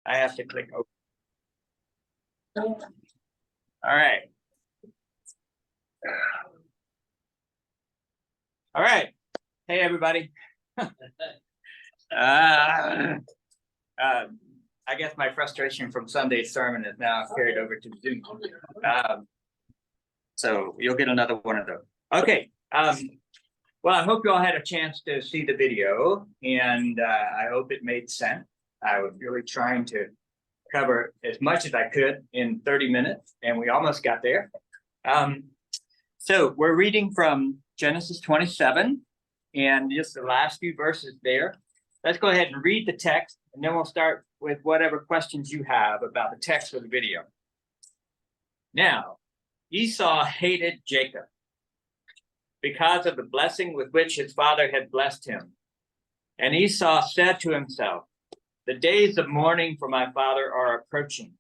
I have to click open. All right. All right. Hey, everybody. I guess my frustration from Sunday's sermon is now carried over to Zoom. So you'll get another one of those. Okay. Well, I hope you all had a chance to see the video, and I hope it made sense. I was really trying to cover as much as I could in 30 minutes, and we almost got there. So we're reading from Genesis 27, and just the last few verses there. Let's go ahead and read the text, and then we'll start with whatever questions you have about the text of the video. Now, Esau hated Jacob because of the blessing with which his father had blessed him. And Esau said to himself, "The days of mourning for my father are approaching.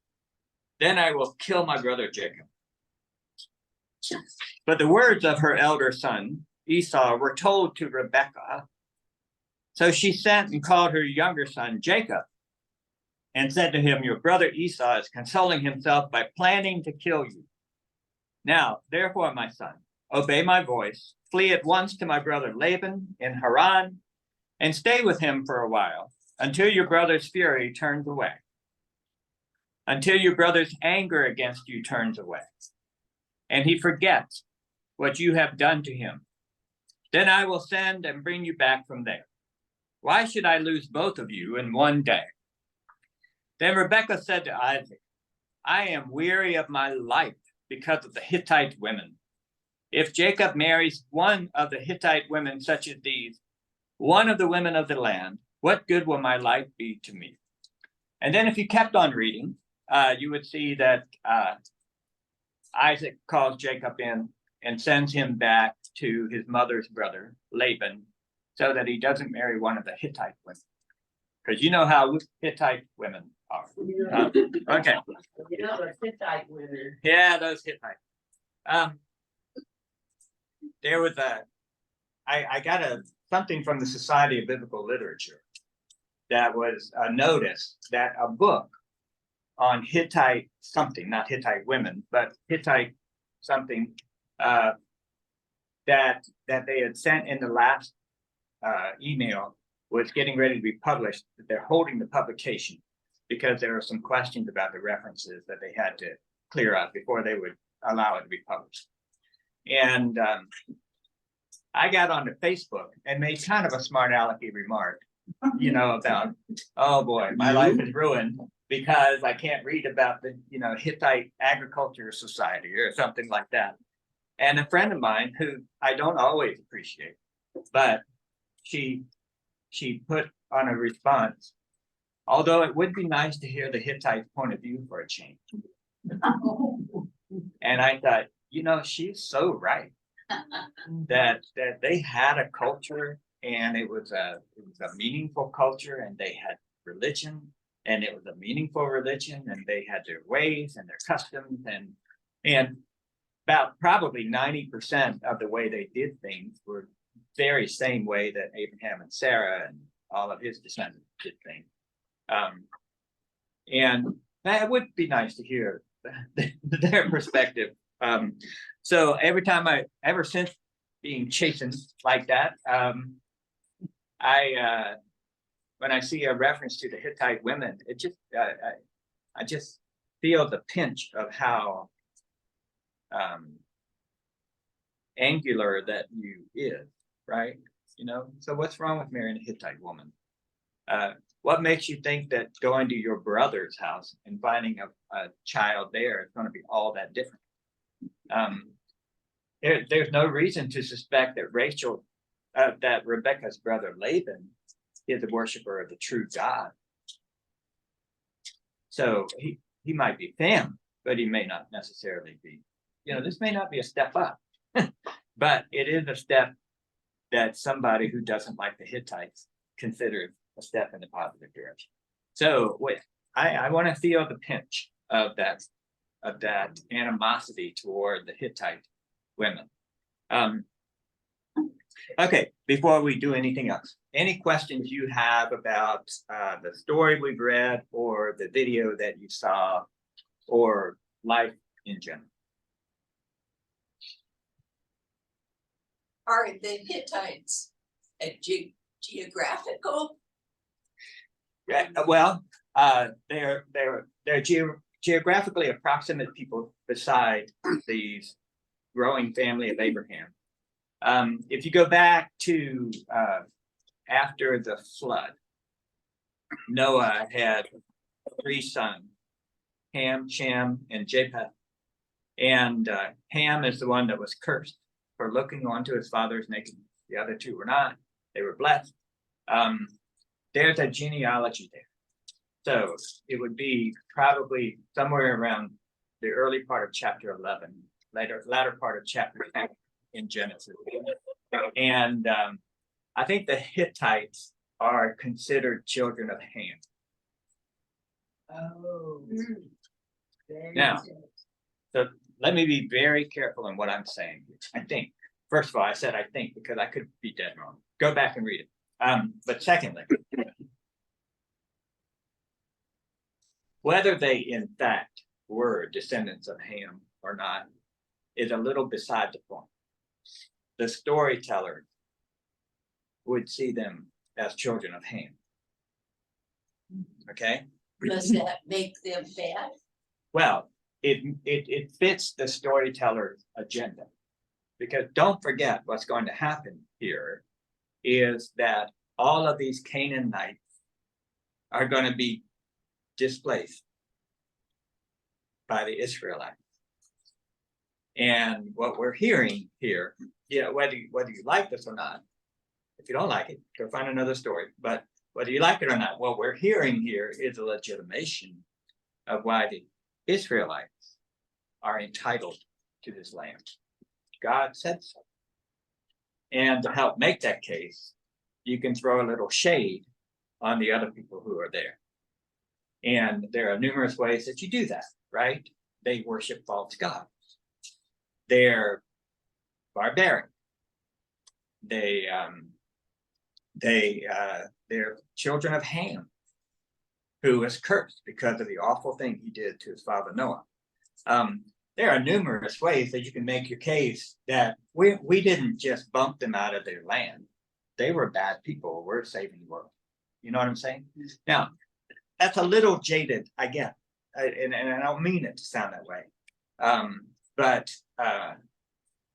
Then I will kill my brother Jacob." But the words of her elder son, Esau, were told to Rebekah. So she sent and called her younger son, Jacob, and said to him, "Your brother Esau is consoling himself by planning to kill you. Now, therefore, my son, obey my voice, flee at once to my brother Laban in Haran, and stay with him for a while, until your brother's fury turns away, until your brother's anger against you turns away, and he forgets what you have done to him. Then I will send and bring you back from there. Why should I lose both of you in one day?" Then Rebekah said to Isaac, "I am weary of my life because of the Hittite women. If Jacob marries one of the Hittite women such as these, one of the women of the land, what good will my life be to me?" And then if you kept on reading, you would see that Isaac calls Jacob in and sends him back to his mother's brother, Laban, so that he doesn't marry one of the Hittite women. Because you know how Hittite women are. Okay. You know those Hittite women. Yeah, those Hittite. There was I got something from the Society of Biblical Literature that was a notice that a book on Hittite something, not Hittite women, but Hittite something that they had sent in the last email was getting ready to be published. They're holding the publication because there are some questions about the references that they had to clear up before they would allow it to be published. And I got onto Facebook and made kind of a smart alecky remark, about, "Oh boy, my life is ruined because I can't read about the, Hittite Agriculture Society," or something like that. And a friend of mine who I don't always appreciate, but she put on a response, "Although it would be nice to hear the Hittite point of view for a change." And I thought, she's so right. that they had a culture, and it was a meaningful culture, and they had religion, and it was a meaningful religion, and they had their ways and their customs, and about probably 90% of the way they did things were very same way that Abraham and Sarah and all of his descendants did things. And it would be nice to hear their perspective. So ever since being chastened like that, when I see a reference to the Hittite women, it just I just feel the pinch of how angular that view is, right? So what's wrong with marrying a Hittite woman? What makes you think that going to your brother's house and finding a child there is going to be all that different? There's no reason to suspect that that Rebekah's brother Laban is a worshiper of the true God. So he might be family, but he may not necessarily be. This may not be a step up, but it is a step that somebody who doesn't like the Hittites considers a step in the positive direction. So I want to feel the pinch of that animosity toward the Hittite women. Okay, before we do anything else, any questions you have about the story we've read or the video that you saw or life in general? Are the Hittites a geographical? Yeah, well, they're geographically approximate people beside these growing family of Abraham. If you go back to after the flood, Noah had 3 sons, Ham, Shem, and Japheth. And Ham is the one that was cursed for looking onto his father's nakedness. The other 2 were not. They were blessed. There's a genealogy there. So it would be probably somewhere around the early part of chapter 11, latter part of chapter 10 in Genesis. And I think the Hittites are considered children of Ham. Oh. Now, so let me be very careful in what I'm saying. I think, first of all, I said I think because I could be dead wrong. Go back and read it. But secondly, whether they in fact were descendants of Ham or not is a little beside the point. The storyteller would see them as children of Ham. Okay? Does that make them bad? Well, it fits the storyteller's agenda. Because don't forget what's going to happen here is that all of these Canaanites are going to be displaced by the Israelites. And what we're hearing here, whether you like this or not, if you don't like it, go find another story. But whether you like it or not, what we're hearing here is a legitimation of why the Israelites are entitled to this land. God said so. And to help make that case, you can throw a little shade on the other people who are there. And there are numerous ways that you do that, right? They worship false gods. They're barbaric. They're children of Ham, who was cursed because of the awful thing he did to his father Noah. There are numerous ways that you can make your case that we didn't just bump them out of their land. They were bad people. We're saving the world. You know what I'm saying? Now, that's a little jaded, I get, and I don't mean it to sound that way. But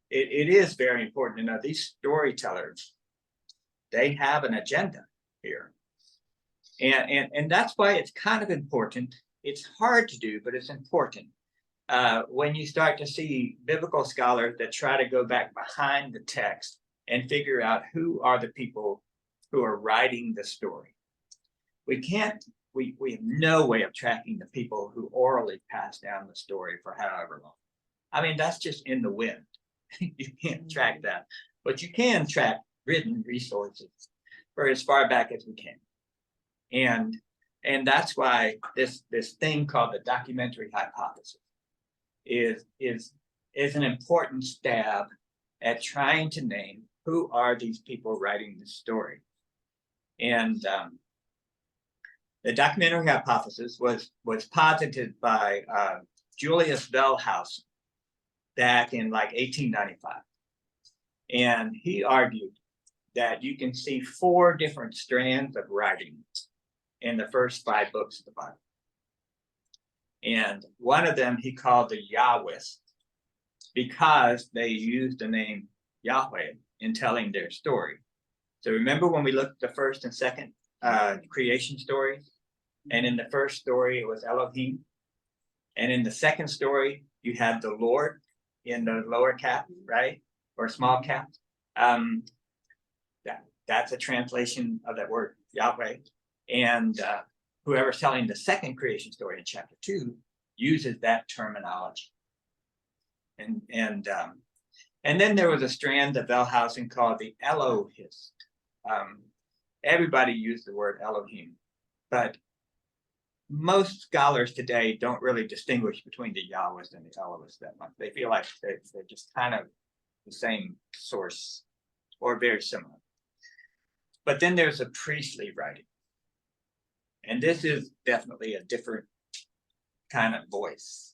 it is very important to know these storytellers, they have an agenda here. And that's why it's kind of important. It's hard to do, but it's important. When you start to see biblical scholars that try to go back behind the text and figure out who are the people who are writing the story. We have no way of tracking the people who orally pass down the story for however long. I mean, that's just in the wind. You can't track that, but you can track written resources for as far back as we can. And that's why this thing called the documentary hypothesis is an important stab at trying to name who are these people writing the story. And the documentary hypothesis was posited by Julius Wellhausen back in like 1895. And he argued that you can see 4 different strands of writing in the first 5 books of the Bible. And one of them he called the Yahwist because they used the name Yahweh in telling their story. So remember when we looked at the first and second creation stories? And in the first story, it was Elohim. And in the second story, you had the Lord in the lower cap, right? Or small cap. That's a translation of that word, Yahweh. And whoever's telling the second creation story in chapter 2 uses that terminology. And then there was a strand of Wellhausen called the Elohist. Everybody used the word Elohim, but most scholars today don't really distinguish between the Yahwist and the Elohist that much. They feel like they're just kind of the same source or very similar. But then there's a priestly writing. And this is definitely a different kind of voice.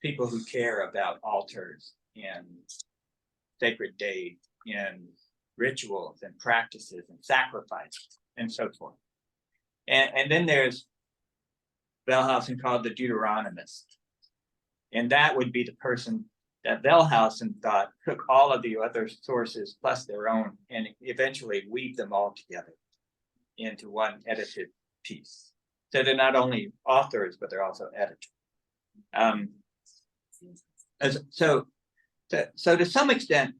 People who care about altars and sacred days and rituals and practices and sacrifices and so forth. And then there's Wellhausen called the Deuteronomist. And that would be the person that Wellhausen thought took all of the other sources plus their own and eventually weaved them all together into one edited piece. So they're not only authors, but they're also editors. So to some extent,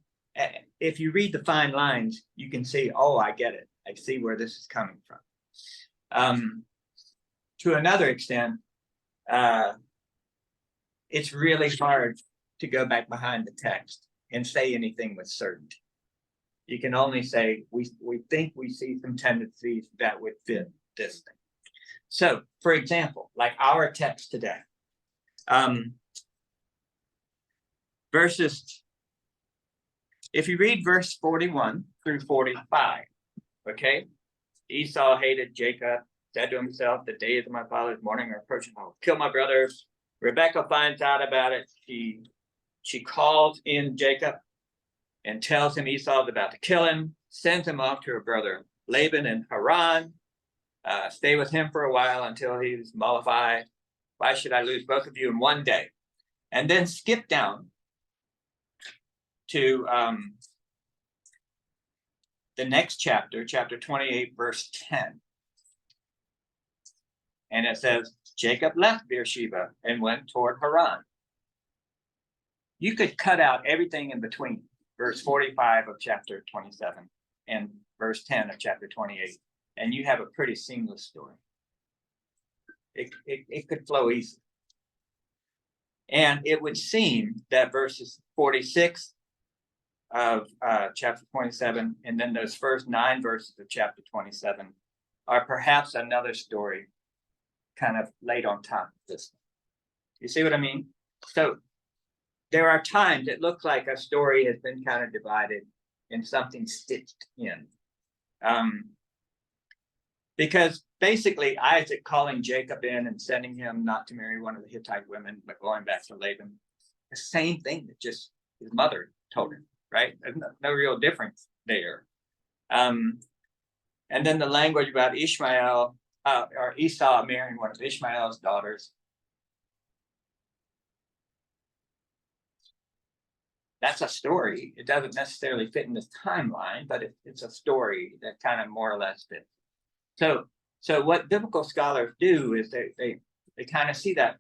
if you read the fine lines, you can see, oh, I get it. I see where this is coming from. To another extent, it's really hard to go back behind the text and say anything with certainty. You can only say, we think we see some tendencies that would fit this thing. So, for example, like our text today, if you read verse 41 through 45, okay, Esau hated Jacob, said to himself, the days of my father's mourning are approaching, I will kill my brother. Rebekah finds out about it. She calls in Jacob and tells him Esau's about to kill him, sends him off to her brother Laban in Haran, stay with him for a while until he's mollified. Why should I lose both of you in one day? And then skip down to the next chapter, chapter 28, verse 10. And it says, Jacob left Beersheba and went toward Haran. You could cut out everything in between verse 45 of chapter 27 and verse 10 of chapter 28, and you have a pretty seamless story. It could flow easily. And it would seem that verses 46 of chapter 27 and then those first 9 verses of chapter 27 are perhaps another story kind of laid on top of this. You see what I mean? So there are times it looks like a story has been kind of divided and something stitched in. Because basically Isaac calling Jacob in and sending him not to marry one of the Hittite women, but going back to Laban, the same thing that just his mother told him, right? There's no real difference there. And then the language about Ishmael, or Esau marrying one of Ishmael's daughters. That's a story. It doesn't necessarily fit in this timeline, but it's a story that kind of more or less fits. So what biblical scholars do is they kind of see that.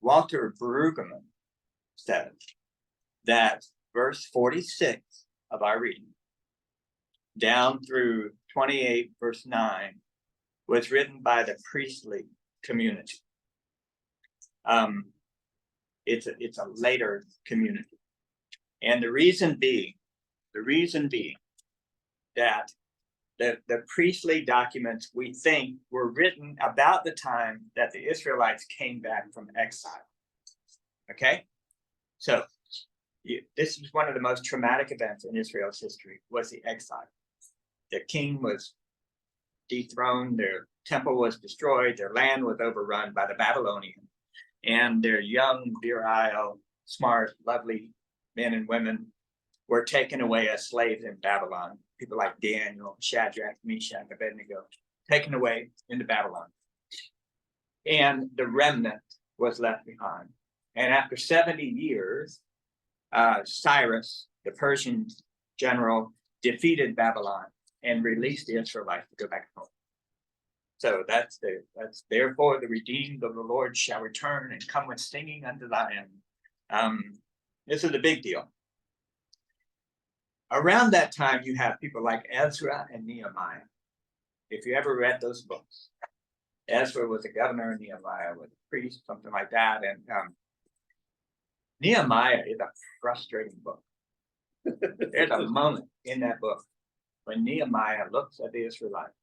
Walter Brueggemann says that verse 46 of our reading down through 28 verse 9 was written by the priestly community. It's a later community, and the reason being that the priestly documents we think were written about the time that the Israelites came back from exile. Okay, so this was one of the most traumatic events in Israel's history, was the exile. Their king was dethroned, their temple was destroyed, their land was overrun by the Babylonians, and their young, virile, smart, lovely men and women were taken away as slaves in Babylon. People like Daniel, Shadrach, Meshach, Abednego, taken away into Babylon. And the remnant was left behind. And after 70 years, Cyrus, the Persian general, defeated Babylon and released the Israelites to go back home. So that's therefore the redeemed of the Lord shall return and come with singing unto Zion. This is a big deal. Around that time, you have people like Ezra and Nehemiah. If you ever read those books, Ezra was a governor, Nehemiah was a priest, something like that. And Nehemiah is a frustrating book. There's a moment in that book when Nehemiah looks at the Israelites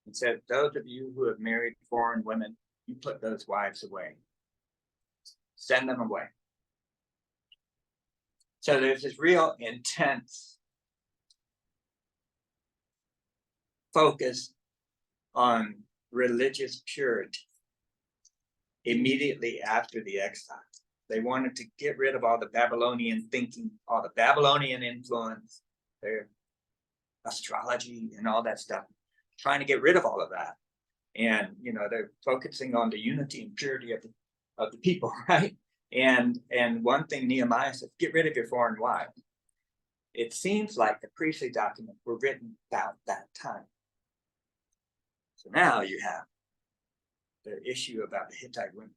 and says, those of you who have married foreign women, you put those wives away. Send them away. So there's this real intense focus on religious purity immediately after the exile. They wanted to get rid of all the Babylonian thinking, all the Babylonian influence, their astrology and all that stuff, trying to get rid of all of that. And, you know, they're focusing on the unity and purity of the people, right? And one thing Nehemiah said, get rid of your foreign wives. It seems like the priestly documents were written about that time. So now you have the issue about the Hittite women.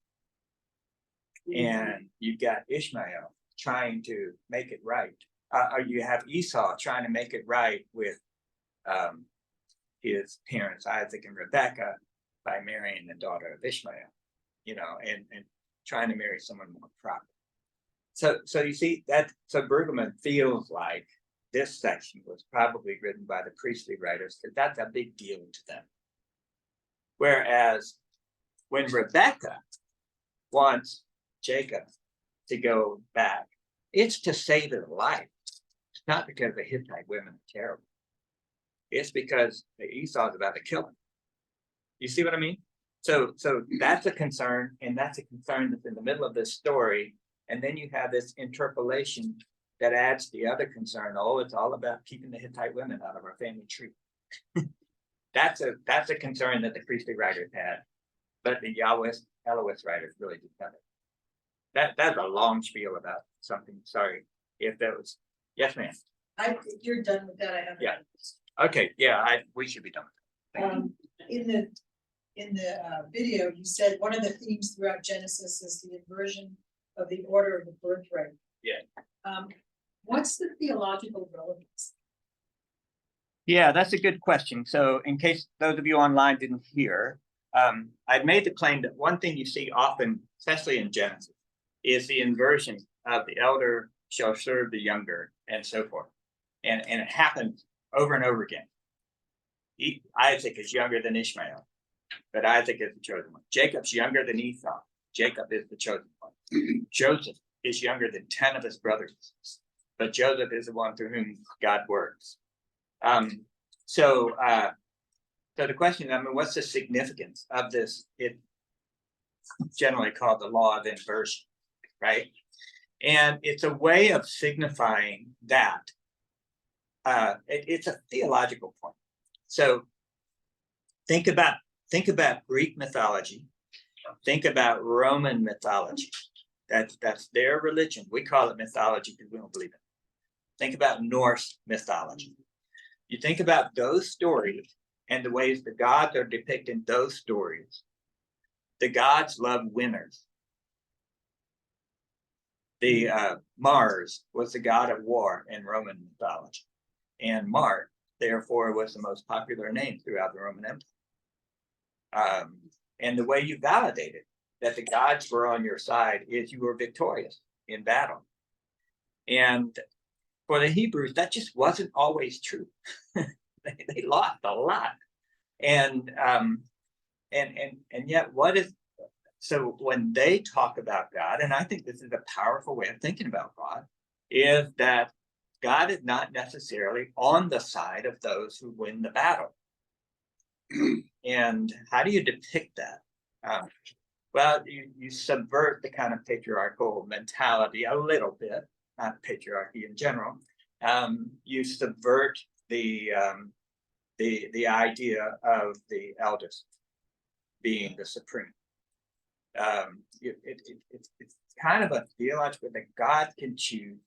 And you've got Ishmael trying to make it right. Or you have Esau trying to make it right with his parents, Isaac and Rebekah, by marrying the daughter of Ishmael, you know, and trying to marry someone more proper. So you see that, so Brueggemann feels like this section was probably written by the priestly writers because that's a big deal to them. Whereas when Rebekah wants Jacob to go back, it's to save his life. It's not because the Hittite women are terrible. It's because Esau's about to kill him. You see what I mean? So that's a concern, and that's a concern that's in the middle of this story. And then you have this interpolation that adds the other concern. Oh, it's all about keeping the Hittite women out of our family tree. That's a concern that the priestly writers had, but the Elohist writers really didn't have it. That's a long spiel about something. Sorry if that was. Yes, ma'am. You're done with that. I have. Yeah. Okay. Yeah. We should be done with that. In the video, you said one of the themes throughout Genesis is the inversion of the order of the birthright. Yeah. What's the theological relevance? Yeah, that's a good question. So in case those of you online didn't hear, I'd made the claim that one thing you see often, especially in Genesis, is the inversion of the elder shall serve the younger and so forth. And it happens over and over again. Isaac is younger than Ishmael, but Isaac is the chosen one. Jacob's younger than Esau. Jacob is the chosen one. Joseph is younger than 10 of his brothers, but Joseph is the one through whom God works. So the question, I mean, what's the significance of this? It's generally called the law of inversion, right? And it's a way of signifying that it's a theological point. So think about Greek mythology. Think about Roman mythology. That's their religion. We call it mythology because we don't believe it. Think about Norse mythology. You think about those stories and the ways the gods are depicted in those stories. The gods love winners. The Mars was the god of war in Roman mythology, and Mars, therefore, was the most popular name throughout the Roman Empire. And the way you validated that the gods were on your side is you were victorious in battle. And for the Hebrews, that just wasn't always true. They lost a lot. And yet what is, so when they talk about God, and I think this is a powerful way of thinking about God, is that God is not necessarily on the side of those who win the battle. And how do you depict that? Well, you subvert the kind of patriarchal mentality a little bit, not patriarchy in general. You subvert the idea of the eldest being the supreme. It's kind of a theological that God can choose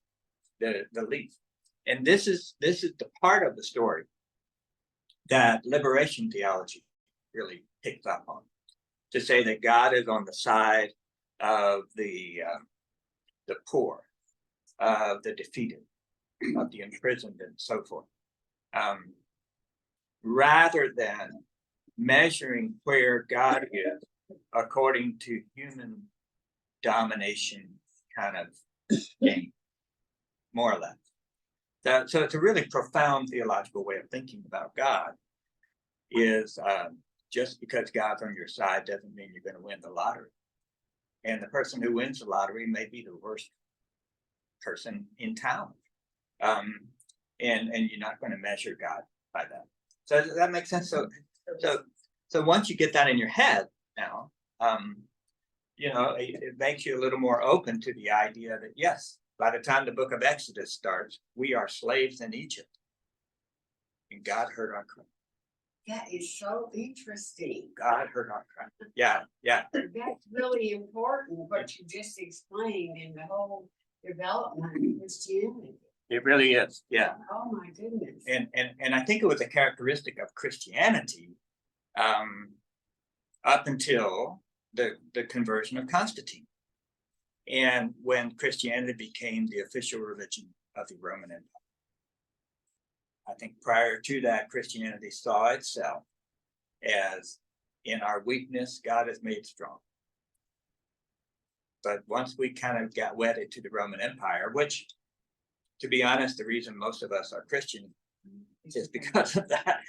the least, and this is the part of the story that liberation theology really picked up on, to say that God is on the side of the poor, of the defeated, of the imprisoned, and so forth, rather than measuring where God is according to human domination kind of game, more or less. So it's a really profound theological way of thinking about God, is just because God's on your side doesn't mean you're going to win the lottery. And the person who wins the lottery may be the worst person in town. And you're not going to measure God by that. So does that make sense? So once you get that in your head now, it makes you a little more open to the idea that yes, by the time the book of Exodus starts, we are slaves in Egypt. And God heard our cry. That is so interesting. God heard our cry. Yeah. That's really important, what you just explained in the whole development of Christianity. It really is. Yeah. Oh, my goodness. And I think it was a characteristic of Christianity up until the conversion of Constantine. And when Christianity became the official religion of the Roman Empire. I think prior to that, Christianity saw itself as in our weakness, God is made strong. But once we kind of got wedded to the Roman Empire, which, to be honest, the reason most of us are Christian is because of that.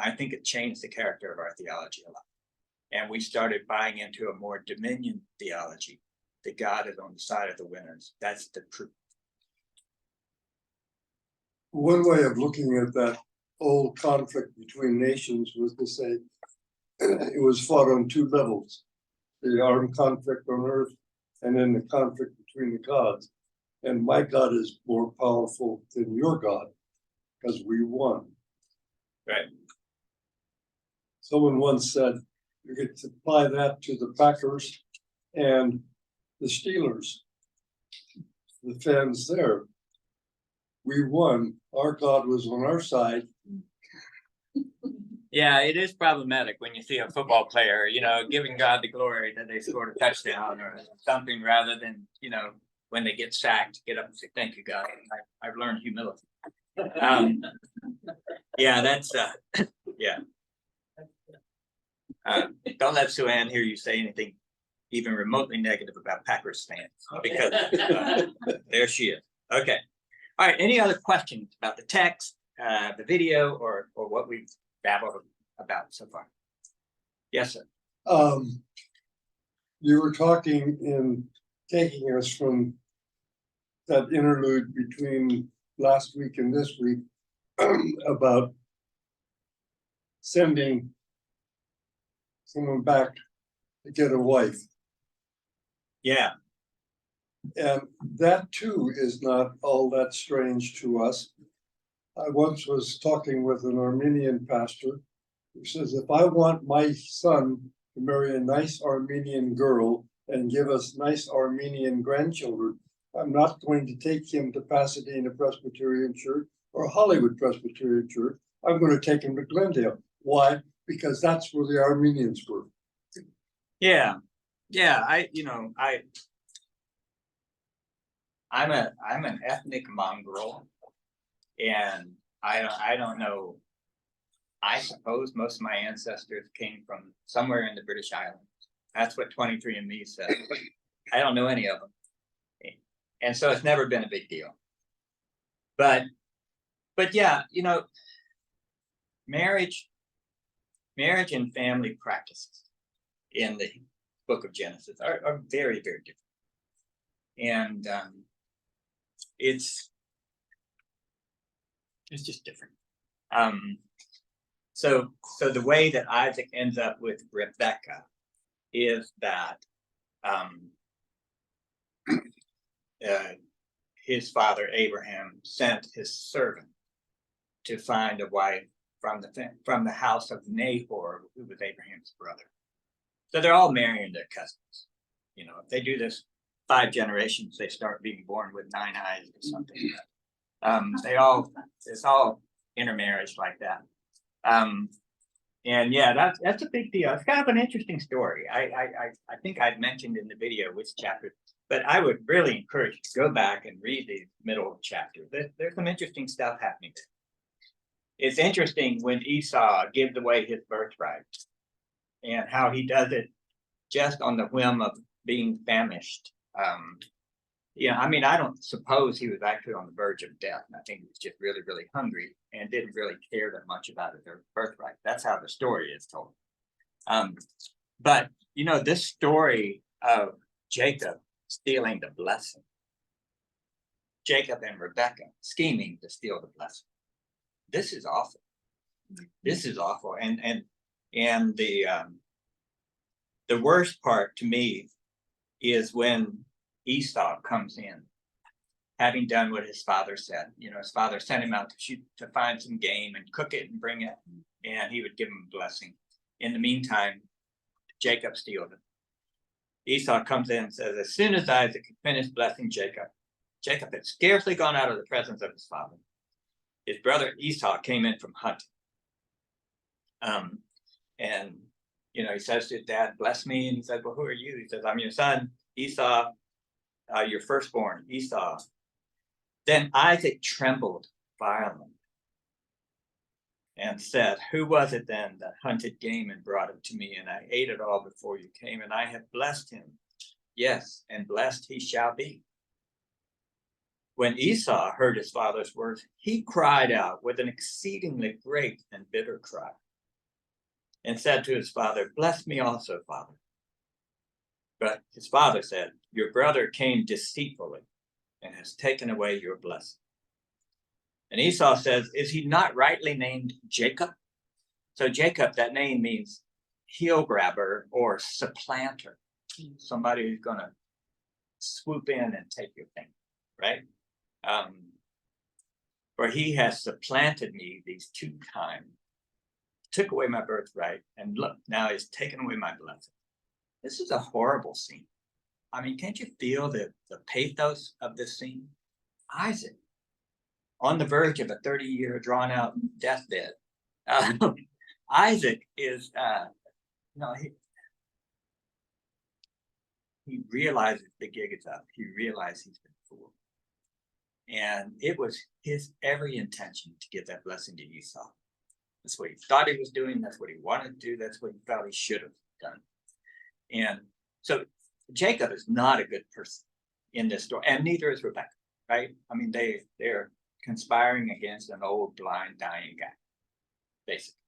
I think it changed the character of our theology a lot. And we started buying into a more dominion theology, that God is on the side of the winners. That's the truth. One way of looking at that old conflict between nations was to say it was fought on two levels: the armed conflict on earth, and then the conflict between the gods. And my God is more powerful than your God, because we won. Right. Someone once said you could apply that to the Packers and the Steelers, the fans there. We won. Our God was on our side. Yeah, it is problematic when you see a football player, giving God the glory that they scored a touchdown or something, rather than, when they get sacked, get up and say, "Thank you, God. I've learned humility." Yeah, that's yeah. Don't let Sue Ann hear you say anything even remotely negative about Packers fans, because there she is. Okay. All right. Any other questions about the text, the video, or what we've babbled about so far? Yes, sir. You were talking in taking us from that interlude between last week and this week about sending someone back to get a wife. Yeah. And that too is not all that strange to us. I once was talking with an Armenian pastor who says, if I want my son to marry a nice Armenian girl and give us nice Armenian grandchildren, I'm not going to take him to Pasadena Presbyterian Church or Hollywood Presbyterian Church. I'm going to take him to Glendale. Why? Because that's where the Armenians were. Yeah. I'm an ethnic mongrel, and I don't know. I suppose most of my ancestors came from somewhere in the British Islands. That's what 23andMe says. I don't know any of them, and so it's never been a big deal. But yeah, marriage and family practices in the book of Genesis are very, very different, and it's just different. So the way that Isaac ends up with Rebecca is that his father Abraham sent his servant to find a wife from the house of Nahor, who was Abraham's brother. So they're all marrying their cousins. If they do this 5 generations, they start being born with 9 eyes or something. It's all intermarriage like that. And yeah, that's a big deal. It's kind of an interesting story. I think I'd mentioned in the video which chapter, but I would really encourage you to go back and read the middle chapter. There's some interesting stuff happening there. It's interesting when Esau gives away his birthright and how he does it just on the whim of being famished. I don't suppose he was actually on the verge of death. I think he was just really, really hungry and didn't really care that much about his birthright. That's how the story is told. But this story of Jacob stealing the blessing. Jacob and Rebekah scheming to steal the blessing. This is awful. This is awful. And the worst part to me is when Esau comes in, having done what his father said. You know, his father sent him out to shoot, to find some game and cook it and bring it, and he would give him a blessing. In the meantime, Jacob steals it. Esau comes in and says, as soon as Isaac had finished blessing Jacob, Jacob had scarcely gone out of the presence of his father. His brother Esau came in from hunting. And, you know, he says to his dad, bless me. And he said, well, who are you? He says, I'm your son, Esau, your firstborn, Esau. Then Isaac trembled violently and said, who was it then that hunted game and brought it to me? And I ate it all before you came, and I have blessed him. Yes, and blessed he shall be. When Esau heard his father's words, he cried out with an exceedingly great and bitter cry, and said to his father, bless me also, father. But his father said, your brother came deceitfully and has taken away your blessing. And Esau says, is he not rightly named Jacob? So Jacob, that name means heel grabber or supplanter, somebody who's going to swoop in and take your thing, right? For he has supplanted me these 2 times, took away my birthright, and look, now he's taken away my blessing. This is a horrible scene. I mean, can't you feel the pathos of this scene? Isaac, on the verge of a 30-year drawn-out deathbed. Isaac is, he realizes the gig is up. He realizes he's been fooled. And it was his every intention to give that blessing to Esau. That's what he thought he was doing. That's what he wanted to do. That's what he felt he should have done. And so Jacob is not a good person in this story, and neither is Rebekah, right? I mean, they're conspiring against an old, blind, dying guy, basically.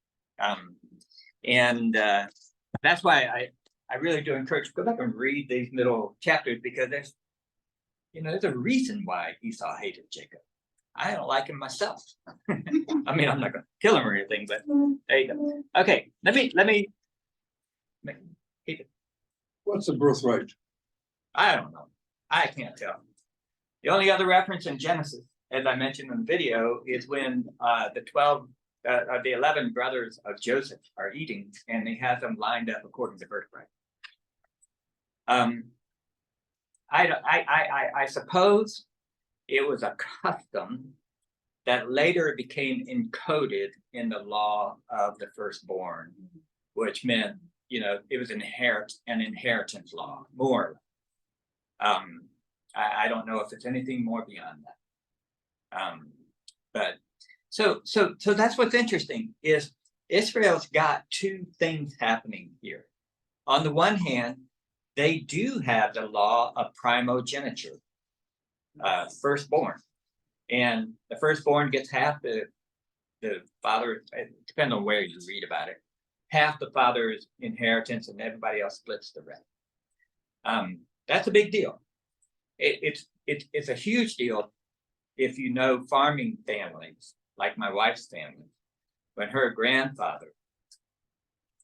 That's why I really do encourage you to go back and read these middle chapters, because there's a reason why Esau hated Jacob. I don't like him myself. I mean, I'm not going to kill him or anything, but there you go. Okay, let me. What's the birthright? I don't know. I can't tell. The only other reference in Genesis, as I mentioned in the video, is when the 11 brothers of Joseph are eating, and he has them lined up according to birthright. I suppose it was a custom that later became encoded in the law of the firstborn, which meant, it was an inheritance law, more. I don't know if it's anything more beyond that. But so that's what's interesting, is Israel's got 2 things happening here. On the one hand, they do have the law of primogeniture, firstborn, and the firstborn gets half the father. It depends on where you read about it. Half the father's inheritance, and everybody else splits the rest. That's a big deal. It's a huge deal if you know farming families, like my wife's family. When her grandfather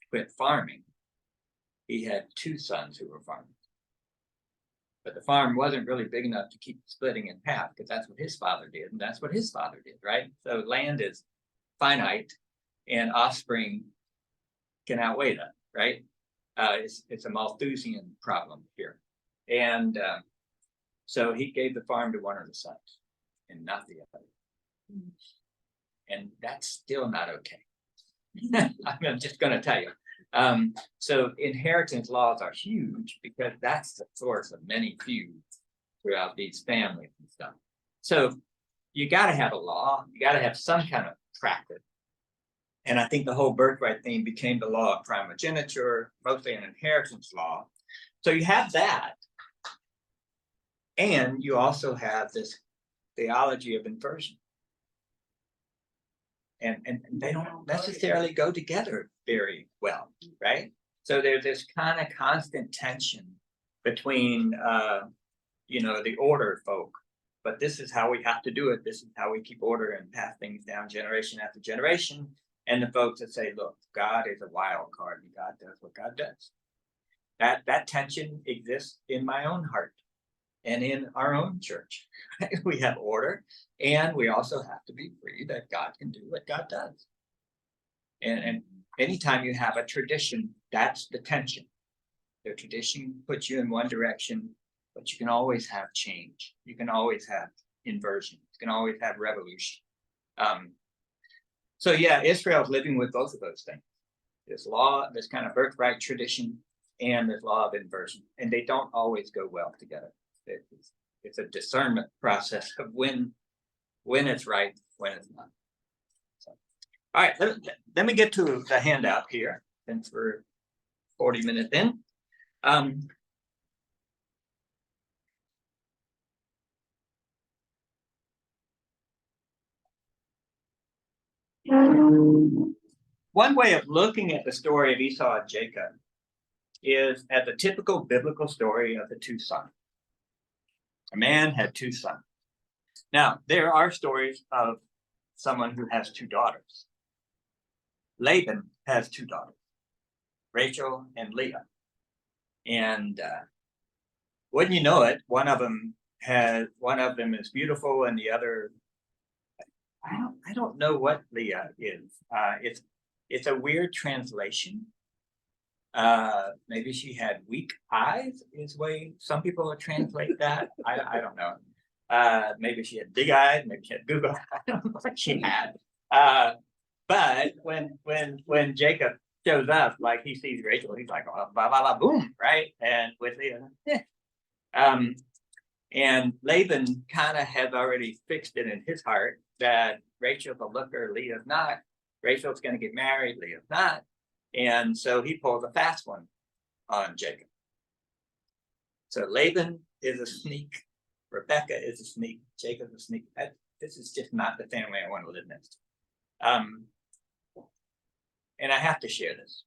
quit farming, he had 2 sons who were farmers. But the farm wasn't really big enough to keep splitting in half, because that's what his father did, and that's what his father did, right? So land is finite, and offspring can outweigh that, right? It's a Malthusian problem here. And so he gave the farm to one of the sons and not the other. And that's still not okay. I'm just going to tell you. So inheritance laws are huge, because that's the source of many feuds throughout these families and stuff. So you got to have a law. You got to have some kind of practice. And I think the whole birthright thing became the law of primogeniture, mostly an inheritance law. So you have that. And you also have this theology of inversion. And they don't necessarily go together very well, right? So there's this kind of constant tension between, the order folk. But this is how we have to do it. This is how we keep order and pass things down generation after generation. And the folks that say, look, God is a wild card and God does what God does. That tension exists in my own heart and in our own church. We have order, and we also have to be free that God can do what God does. And anytime you have a tradition, that's the tension. The tradition puts you in one direction, but you can always have change. You can always have inversion. You can always have revolution. So yeah, Israel's living with both of those things. This law, this kind of birthright tradition, and this law of inversion. And they don't always go well together. It's a discernment process of when it's right, when it's not. So, all right, let me get to the handout here, since we're 40 minutes in. One way of looking at the story of Esau and Jacob is at the typical biblical story of the two sons. A man had two sons. Now, there are stories of someone who has two daughters. Laban has two daughters, Rachel and Leah. And wouldn't you know it, one of them is beautiful and the other, I don't know what Leah is. It's a weird translation. Maybe she had weak eyes is the way some people would translate that. I don't know. Maybe she had big eyes, maybe she had Google. I don't know what she had. But when Jacob shows up, like he sees Rachel, he's like, oh, blah, blah, blah, boom, right? And with Leah, and Laban kind of has already fixed it in his heart that Rachel's a looker, Leah's not. Rachel's going to get married, Leah's not. And so he pulls a fast one on Jacob. So Laban is a sneak. Rebecca is a sneak. Jacob's a sneak. This is just not the family I want to live next to. And I have to share this.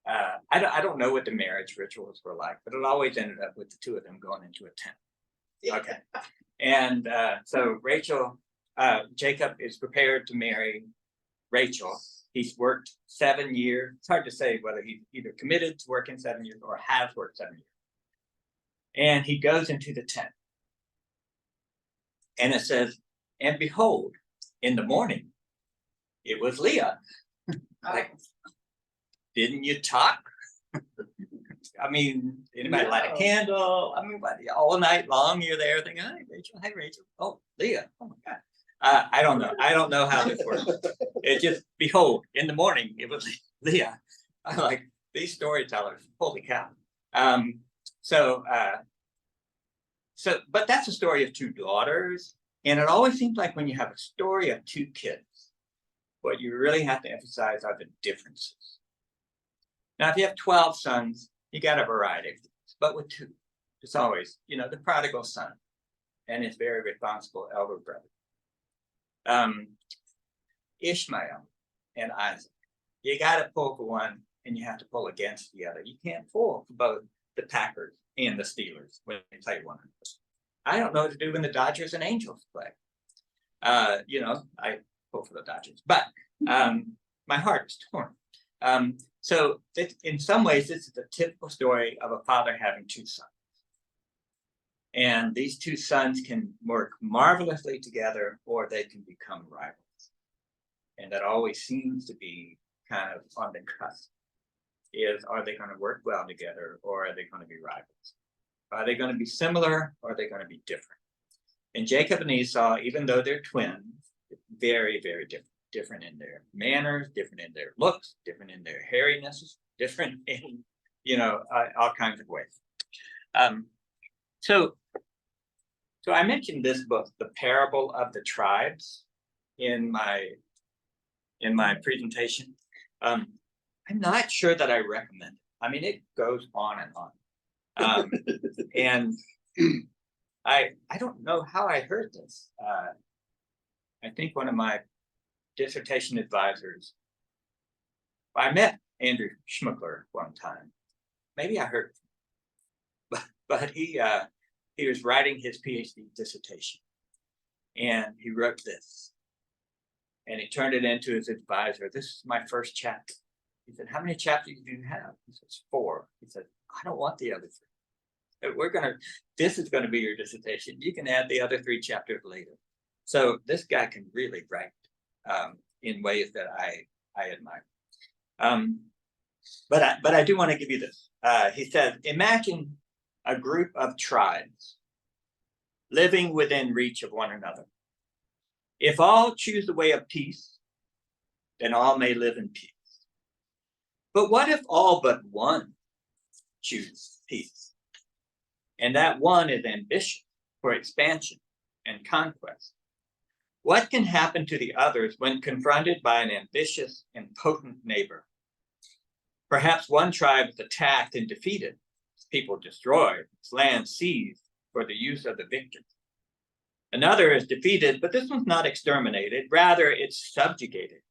I don't know what the marriage rituals were like, but it always ended up with the two of them going into a tent. Okay. And so Jacob is prepared to marry Rachel. He's worked 7 years. It's hard to say whether he's either committed to working 7 years or has worked 7 years. And he goes into the tent. And it says, and behold, in the morning, it was Leah. Like, didn't you talk? I mean, anybody light a candle? I mean, all night long you're there thinking, hi, Rachel. Hi, Rachel. Oh, Leah. Oh, my God. I don't know. I don't know how this works. It just, behold, in the morning, it was Leah. I'm like, these storytellers, holy cow. But that's a story of two daughters. And it always seems like when you have a story of two kids, what you really have to emphasize are the differences. Now, if you have 12 sons, you got a variety of things. But with two, it's always, the prodigal son and his very responsible elder brother. Ishmael and Isaac. You got to pull for one and you have to pull against the other. You can't pull for both the Packers and the Steelers when they play one another. I don't know what to do when the Dodgers and Angels play. I pull for the Dodgers, but my heart is torn. So in some ways, this is a typical story of a father having two sons. And these two sons can work marvelously together, or they can become rivals. And that always seems to be kind of on the cusp. Are they going to work well together, or are they going to be rivals? Are they going to be similar, or are they going to be different? And Jacob and Esau, even though they're twins, very, very different. Different in their manners, different in their looks, different in their hairiness, different in, all kinds of ways. So I mentioned this book, The Parable of the Tribes, in my presentation. I'm not sure that I recommend it. I mean, it goes on and on. And I don't know how I heard this. I think one of my dissertation advisors, I met Andrew Schmuckler one time, maybe I heard, but he was writing his PhD dissertation, and he wrote this, and he turned it into his advisor. This is my first chapter. He said, "How many chapters do you have?" He says, 4. He said, "I don't want the other 3. This is gonna be your dissertation. You can add the other 3 chapters later." So this guy can really write in ways that I admire. But I do want to give you this. He said, imagine a group of tribes living within reach of one another. If all choose the way of peace, then all may live in peace. But what if all but one choose peace? And that one is ambitious for expansion and conquest. What can happen to the others when confronted by an ambitious and potent neighbor? Perhaps one tribe is attacked and defeated, its people destroyed, its land seized for the use of the victor. Another is defeated, but this one's not exterminated, rather it's subjugated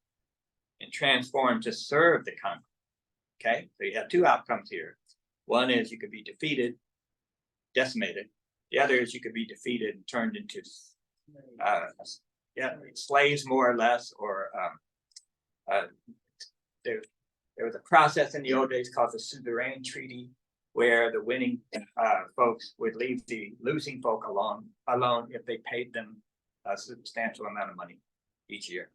and transformed to serve the conqueror. Okay, so you have 2 outcomes here. One is you could be defeated, decimated. The other is you could be defeated and turned into slaves more or less, or there was a process in the old days called the Suzerain Treaty, where the winning folks would leave the losing folk alone if they paid them a substantial amount of money each year.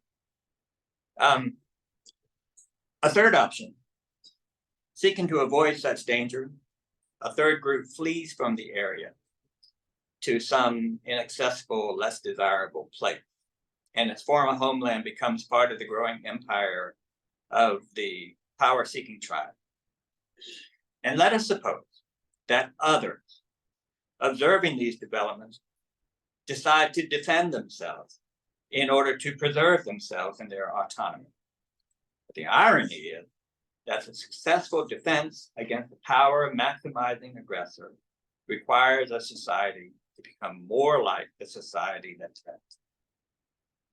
A third option, seeking to avoid such danger, a third group flees from the area to some inaccessible, less desirable place, and its former homeland becomes part of the growing empire of the power-seeking tribe. And let us suppose that others, observing these developments, decide to defend themselves in order to preserve themselves and their autonomy. But the irony is that a successful defense against the power-maximizing aggressor requires a society to become more like the society that threatens.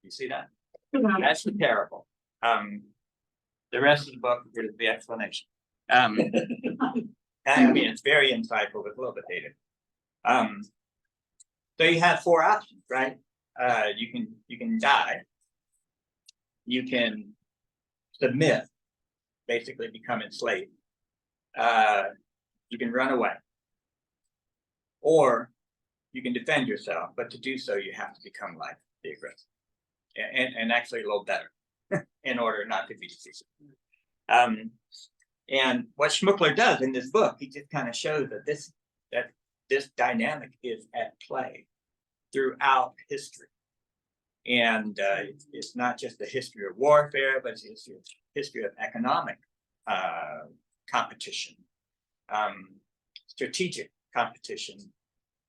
You see that? That's the parable. The rest of the book is the explanation. I mean, it's very insightful, but a little bit dated. So you have 4 options, right? You can die. You can submit, basically become enslaved. You can run away, or you can defend yourself. But to do so, you have to become like the aggressor, and actually a little better, in order not to be defeated. And what Schmuckler does in this book, he just kind of shows that this dynamic is at play throughout history. And it's not just the history of warfare, but it's the history of economic competition, strategic competition,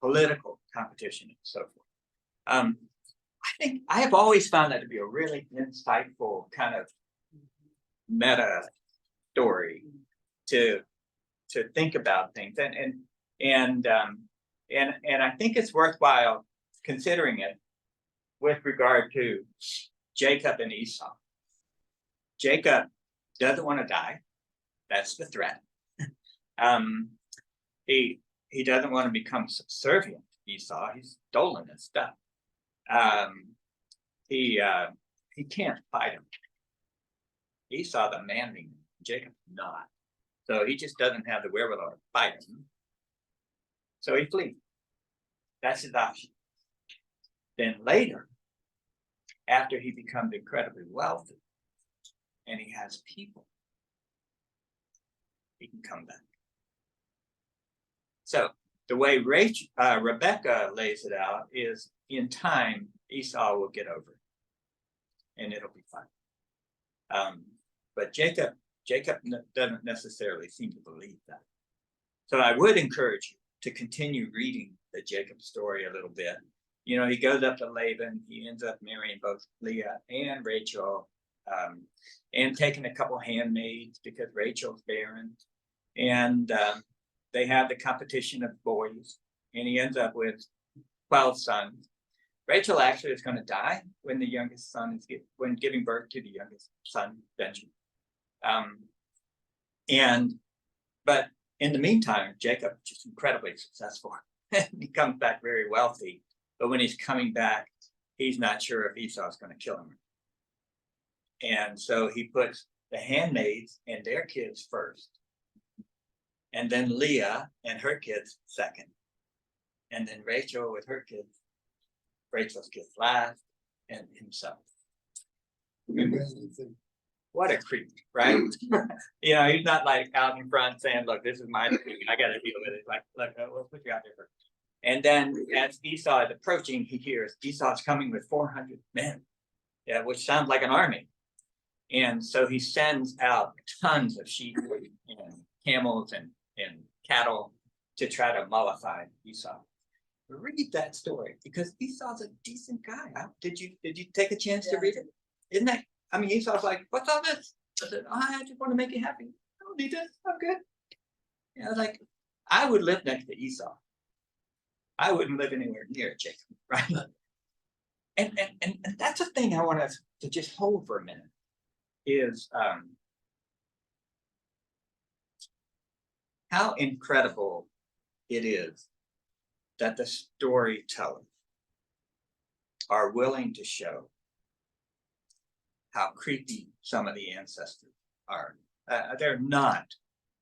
political competition, and so forth. I think I have always found that to be a really insightful kind of meta story to think about things, and I think it's worthwhile considering it with regard to Jacob and Esau. Jacob doesn't want to die. That's the threat. He doesn't want to become subservient to Esau. He's stolen his stuff. He can't fight him. Esau the manly, Jacob not. So he just doesn't have the wherewithal to fight him. So he flees. That's his option. Then later, after he becomes incredibly wealthy and he has people, he can come back. So the way Rebecca lays it out is, in time, Esau will get over it, and it'll be fine. But Jacob doesn't necessarily seem to believe that. So I would encourage you to continue reading the Jacob story a little bit. You know, he goes up to Laban, he ends up marrying both Leah and Rachel, and taking a couple handmaids because Rachel's barren. And they have the competition of boys, and he ends up with 12 sons. Rachel actually is going to die when the youngest son is when giving birth to the youngest son, Benjamin. In the meantime, Jacob is just incredibly successful. He comes back very wealthy, but when he's coming back, he's not sure if Esau's going to kill him. And so he puts the handmaids and their kids first, and then Leah and her kids second, and then Rachel with her kids, Rachel's kids last, and himself. What a creep, right? You know, he's not like out in front saying, look, this is my thing, I got to deal with it. Like, look, we'll put you out there first. And then as Esau is approaching, he hears Esau's coming with 400 men, yeah, which sounds like an army. And so he sends out tons of sheep and camels and cattle to try to mollify Esau. Read that story because Esau's a decent guy. Did you take a chance to read it? Isn't that? I mean, Esau's like, what's all this? I said, oh, I just want to make you happy. I don't need this. I'm good. Yeah, I was like, I would live next to Esau. I wouldn't live anywhere near Jacob, right? And that's a thing I want us to just hold for a minute. Is how incredible it is that the storytellers are willing to show how creepy some of the ancestors are. They're not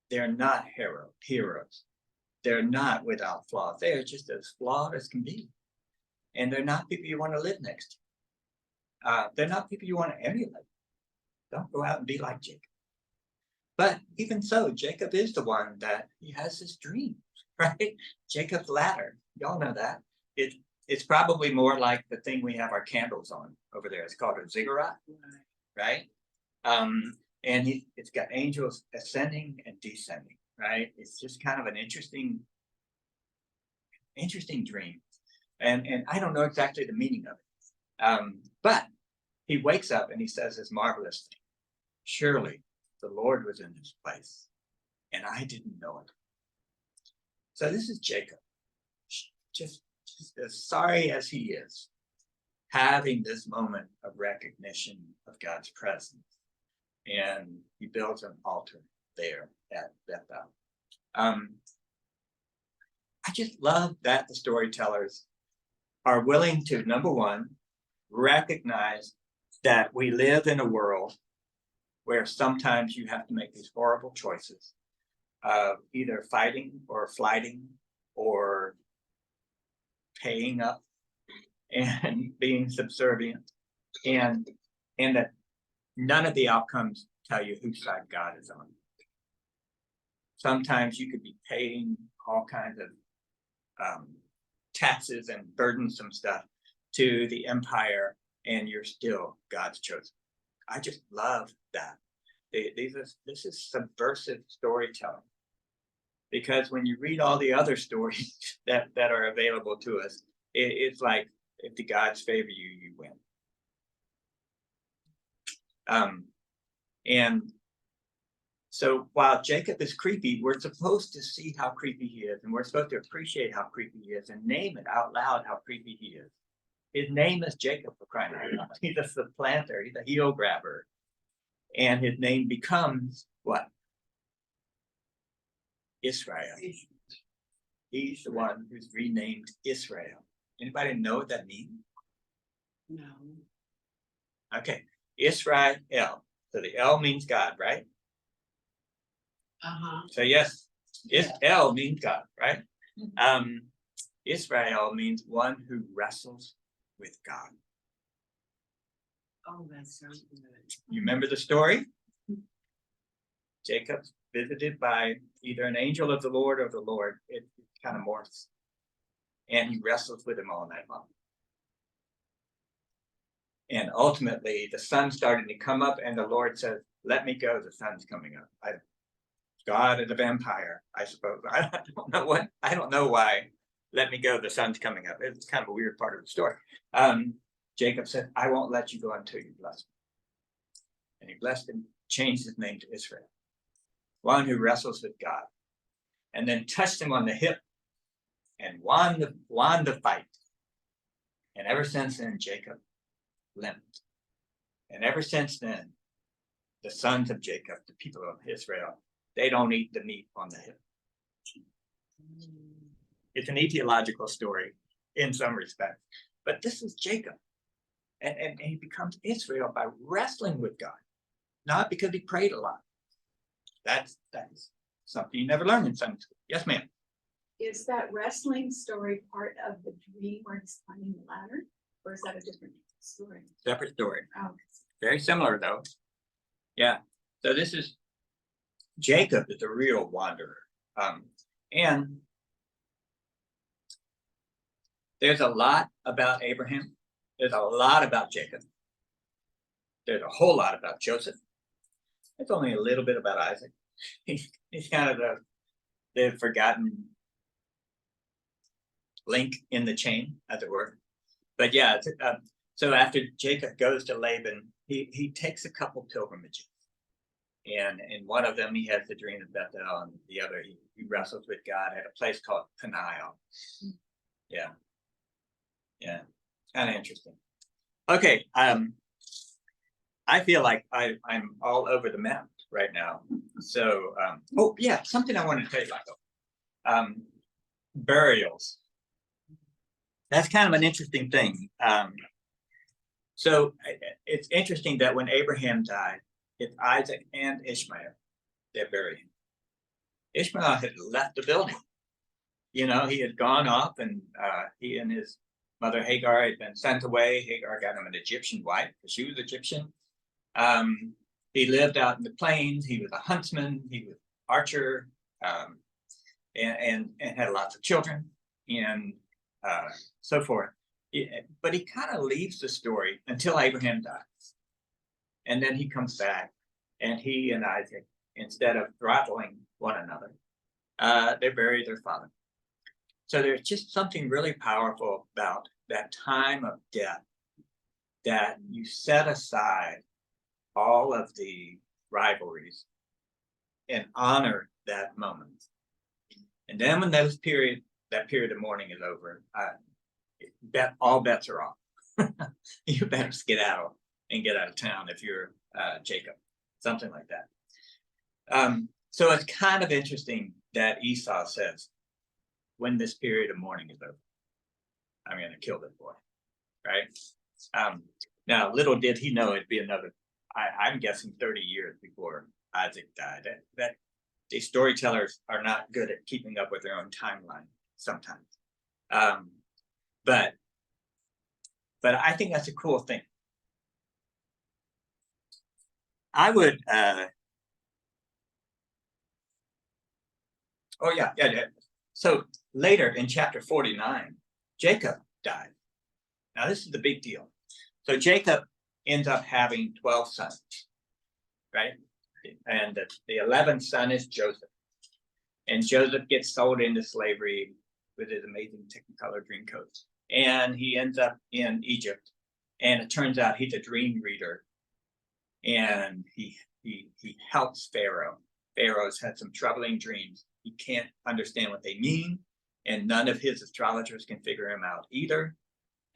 heroes. They're not without flaws. They are just as flawed as can be. And they're not people you want to live next to. They're not people you want to emulate. Don't go out and be like Jacob. But even so, Jacob is the one that he has his dreams, right? Jacob's ladder. Y'all know that. It's probably more like the thing we have our candles on over there. It's called a ziggurat, right? And it's got angels ascending and descending, right? It's just kind of an interesting dream. And I don't know exactly the meaning of it. But he wakes up and he says this marvelous thing. Surely the Lord was in this place and I didn't know it. So this is Jacob, just as sorry as he is, having this moment of recognition of God's presence. And he builds an altar there at Bethel. I just love that the storytellers are willing to, number one, recognize that we live in a world where sometimes you have to make these horrible choices of either fighting or flighting or paying up and being subservient, and that none of the outcomes tell you whose side God is on. Sometimes you could be paying all kinds of taxes and burdensome stuff to the empire, and you're still God's chosen. I just love that. This is subversive storytelling. Because when you read all the other stories that are available to us, it's like if the gods favor you, you win. And so while Jacob is creepy, we're supposed to see how creepy he is, and we're supposed to appreciate how creepy he is and name it out loud how creepy he is. His name is Jacob, for crying out loud. He's a supplanter, he's a heel grabber. And his name becomes what? Israel. He's the one who's renamed Israel. Anybody know what that means? No. Okay, Israel. So the L means God, right? Uh-huh. So yes, L means God, right? Israel means one who wrestles with God. Oh, that sounds good. You remember the story? Jacob's visited by either an angel of the Lord or the Lord. It kind of morphs. And he wrestles with him all night long. And ultimately, the sun started to come up, and the Lord says, let me go, the sun's coming up. God is a vampire, I suppose. I don't know why. Let me go, the sun's coming up. It's kind of a weird part of the story. Jacob said, I won't let you go until you bless me. And he blessed him, changed his name to Israel. One who wrestles with God. And then touched him on the hip and won the fight. And ever since then, Jacob limped. And ever since then, the sons of Jacob, the people of Israel, they don't eat the meat on the hip. It's an etiological story in some respects, but this is Jacob. And he becomes Israel by wrestling with God, not because he prayed a lot. That's something you never learned in Sunday school. Yes, ma'am. Is that wrestling story part of the dream where he's climbing the ladder? Or is that a different story? Separate story. Oh, Very similar though. Yeah. So this is Jacob is a real wanderer. And there's a lot about Abraham. There's a lot about Jacob. There's a whole lot about Joseph. There's only a little bit about Isaac. He's kind of the forgotten link in the chain, as it were. But yeah, so after Jacob goes to Laban, he takes a couple pilgrimages. And in one of them, he has the dream of Bethel, and the other, he wrestles with God at a place called Peniel. Yeah. Yeah. Kind of interesting. Okay. I feel like I'm all over the map right now. So, oh yeah, something I wanted to tell you about. Burials. That's kind of an interesting thing. So it's interesting that when Abraham died, it's Isaac and Ishmael that buried him. Ishmael had left the building. You know, he had gone off, and he and his mother Hagar had been sent away. Hagar got him an Egyptian wife because she was Egyptian. He lived out in the plains. He was a huntsman. He was an archer, and had lots of children and so forth. But he kind of leaves the story until Abraham dies. And then he comes back, and he and Isaac, instead of throttling one another, they bury their father. So there's just something really powerful about that time of death, that you set aside all of the rivalries and honor that moment. And then when that period of mourning is over, all bets are off. You better skedaddle and get out of town if you're Jacob, something like that. So it's kind of interesting that Esau says, when this period of mourning is over, I'm going to kill this boy, right? Now, little did he know it'd be another, I'm guessing 30 years before Isaac died. That the storytellers are not good at keeping up with their own timeline sometimes. But I think that's a cool thing. I would, oh yeah. So later in chapter 49, Jacob died. Now this is the big deal. So Jacob ends up having 12 sons, right? And the 11th son is Joseph. And Joseph gets sold into slavery with his amazing Technicolor dream coats. And he ends up in Egypt. And it turns out he's a dream reader. And he helps Pharaoh. Pharaoh's had some troubling dreams. He can't understand what they mean. And none of his astrologers can figure him out either.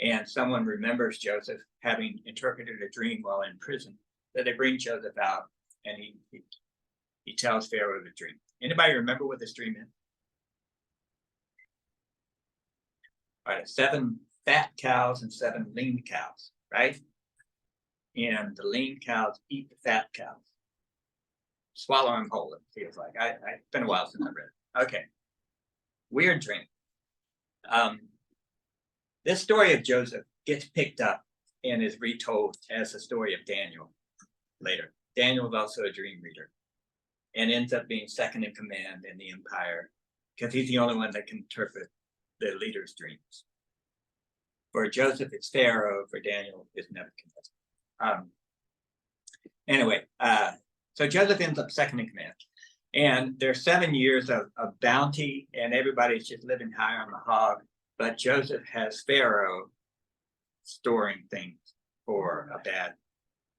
And someone remembers Joseph having interpreted a dream while in prison. So they bring Joseph out, and he tells Pharaoh the dream. Anybody remember what this dream is? All right, 7 fat cows and 7 lean cows, right? And the lean cows eat the fat cows. Swallow them whole, it feels like. It's been a while since I read it. Okay. Weird dream. This story of Joseph gets picked up and is retold as the story of Daniel later. Daniel is also a dream reader and ends up being second in command in the empire because he's the only one that can interpret the leader's dreams. For Joseph, it's Pharaoh. For Daniel, it's Nebuchadnezzar. Anyway, so Joseph ends up second in command. And there's 7 years of bounty, and everybody's just living high on the hog. But Joseph has Pharaoh storing things for a bad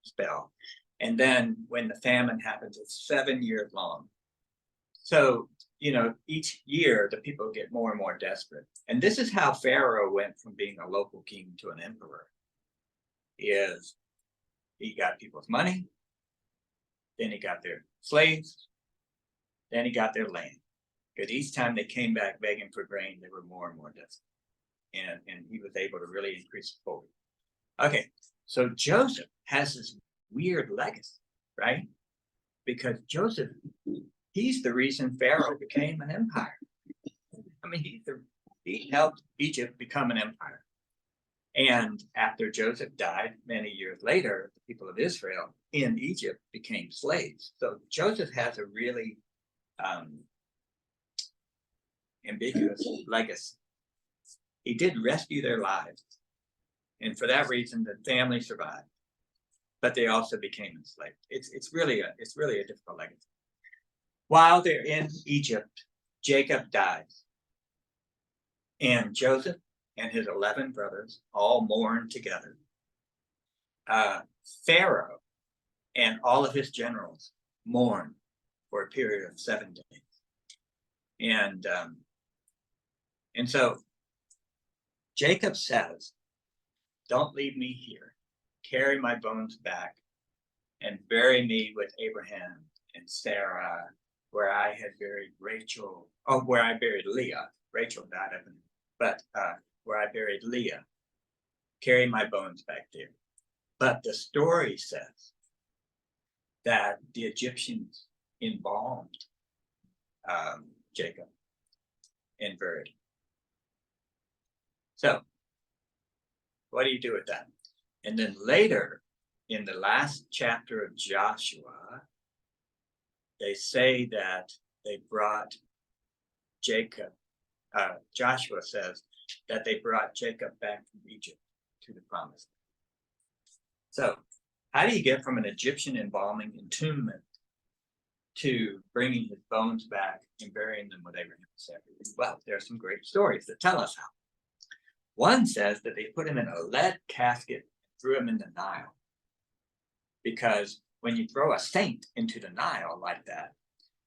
spell. And then when the famine happens, it's 7 years long. So, you know, each year the people get more and more desperate. And this is how Pharaoh went from being a local king to an emperor. Is he got people's money, then he got their slaves, then he got their land. Because each time they came back begging for grain, they were more and more desperate. And he was able to really increase the fold. Okay, so Joseph has this weird legacy, right? Because Joseph, he's the reason Pharaoh became an empire. I mean, he helped Egypt become an empire. And after Joseph died many years later, the people of Israel in Egypt became slaves. So Joseph has a really ambiguous legacy. He did rescue their lives. And for that reason, the family survived. But they also became enslaved. It's really a difficult legacy. While they're in Egypt, Jacob dies. And Joseph and his 11 brothers all mourn together. Pharaoh and all of his generals mourn for a period of 7 days. And so Jacob says, don't leave me here. Carry my bones back and bury me with Abraham and Sarah, where I had buried Rachel, where I buried Leah. Rachel died of him, but where I buried Leah. Carry my bones back there. But the story says that the Egyptians embalmed Jacob and buried him. So, what do you do with that? And then later, in the last chapter of Joshua, they say that they brought Jacob. Joshua says that they brought Jacob back from Egypt to the promised land. So, how do you get from an Egyptian embalming entombment to bringing his bones back and burying them with Abraham and Sarah? Well, there are some great stories that tell us how. One says that they put him in a lead casket and threw him in the Nile. Because when you throw a saint into the Nile like that,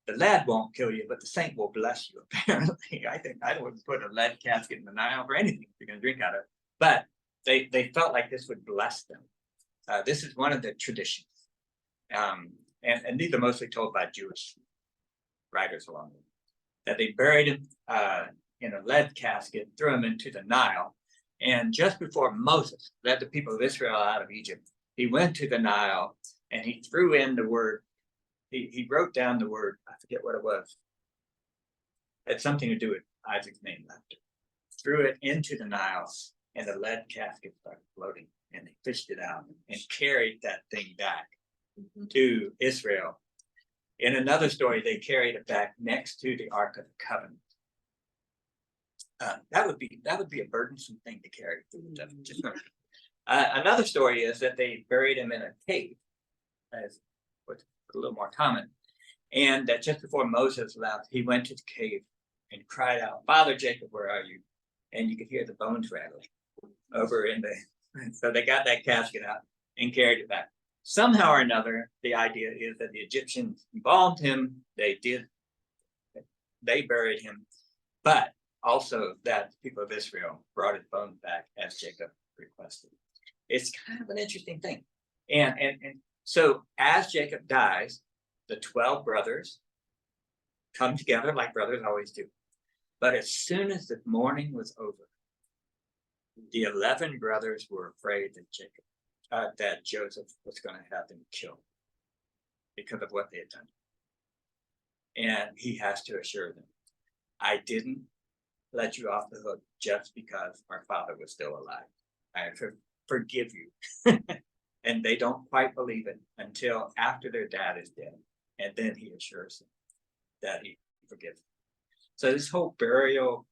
the lead won't kill you, but the saint will bless you, apparently. I wouldn't put a lead casket in the Nile for anything if you're going to drink out of it. But they felt like this would bless them. This is one of the traditions. And these are mostly told by Jewish writers along the way. That they buried him in a lead casket, threw him into the Nile. And just before Moses led the people of Israel out of Egypt, he went to the Nile and he threw in the word, he wrote down the word, I forget what it was. It had something to do with Isaac's name after. Threw it into the Nile and the lead casket started floating and they fished it out and carried that thing back to Israel. In another story, they carried it back next to the Ark of the Covenant. That would be a burdensome thing to carry. Another story is that they buried him in a cave, as what's a little more common, and that just before Moses left, he went to the cave and cried out, "Father Jacob, where are you?" And you could hear the bones rattling over in the. So they got that casket out and carried it back. Somehow or another, the idea is that the Egyptians embalmed him. They buried him, but also that the people of Israel brought his bones back as Jacob requested. It's kind of an interesting thing. And so as Jacob dies, the 12 brothers come together like brothers always do. But as soon as the mourning was over, the 11 brothers were afraid that Joseph was going to have them killed because of what they had done. And he has to assure them, I didn't let you off the hook just because our father was still alive. I forgive you. And they don't quite believe it until after their dad is dead. And then he assures them that he forgives them. So this whole burial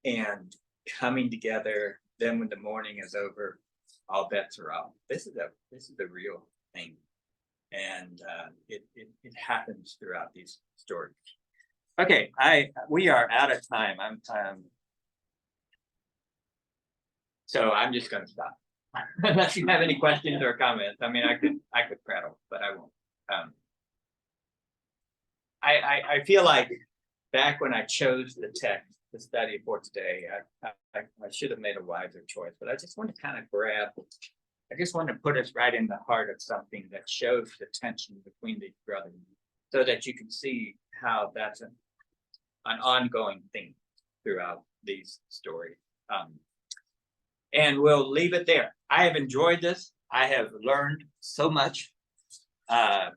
and coming together, then when the mourning is over, all bets are off. This is a real thing. And it happens throughout these stories. Okay, we are out of time. So I'm just going to stop. Unless you have any questions or comments. I mean, I could prattle, but I won't. I feel like back when I chose the text to study for today, I should have made a wiser choice, but I just want to kind of I just want to put us right in the heart of something that shows the tension between these brothers. so that you can see how that's an ongoing thing throughout these stories. And we'll leave it there. I have enjoyed this. I have learned so much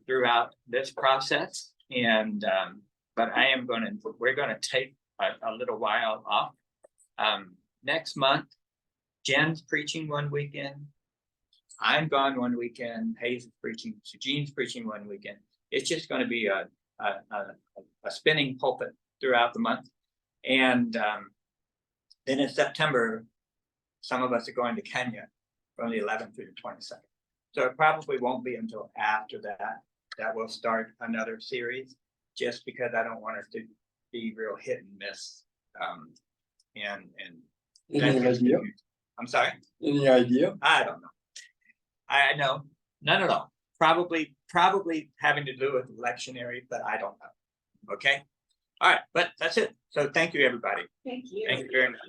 throughout this process. And but we're gonna take a little while off. Next month, Jen's preaching one weekend. I'm gone one weekend. Hayes is preaching. Eugene's preaching one weekend. It's just gonna be a spinning pulpit throughout the month. And then in September, some of us are going to Kenya from the 11th through the 22nd. So it probably won't be until after that we'll start another series, just because I don't want it to be real hit and miss. Any idea? I'm sorry, Any idea? I don't know. I know, none at all. Probably having to do with lectionary, but I don't know. Okay, all right, but that's it. So thank you, everybody. Thank you. Thank you very much.